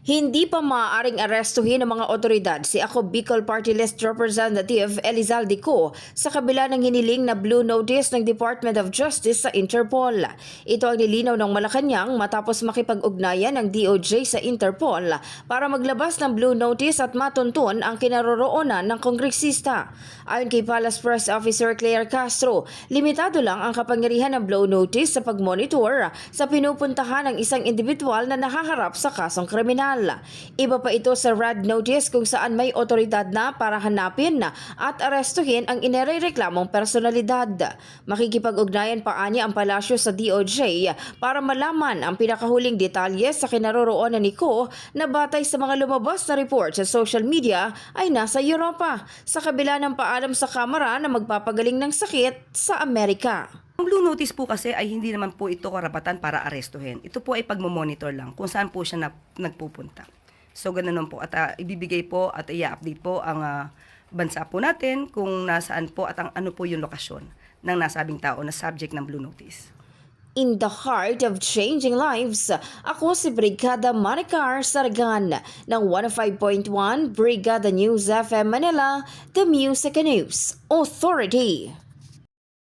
Hindi pa maaaring arestuhin ng mga otoridad si ako Bicol Party List Representative Elizalde Co sa kabila ng hiniling na blue notice ng Department of Justice sa Interpol. Ito ang nilinaw ng Malacanang matapos makipag-ugnayan ng DOJ sa Interpol para maglabas ng blue notice at matuntun ang kinaroroonan ng kongresista. Ayon kay Palace Press Officer Claire Castro, limitado lang ang kapangyarihan ng blue notice sa pagmonitor sa pinupuntahan ng isang individual na nahaharap sa kasong kriminal. Iba pa ito sa red notice kung saan may otoridad na para hanapin at arestuhin ang inirereklamong personalidad. Makikipag-ugnayan pa anya ang palasyo sa DOJ para malaman ang pinakahuling detalye sa kinaroroonan ni Co na batay sa mga lumabas na report sa social media ay nasa Europa sa kabila ng paalam sa Kamara na magpapagaling ng sakit sa Amerika. Ang blue notice po kasi ay hindi naman po ito karapatan para arestuhin. Ito po ay pagmomonitor lang kung saan po siya nagpupunta. So ganoon po at ibibigay po at i-update po ang bansa po natin kung nasaan po at ano po yung lokasyon ng nasabing tao na subject ng blue notice. In the heart of changing lives, ako si Brigada Maricar Saragan ng 105.1 Brigada News FM Manila, the Music and News Authority.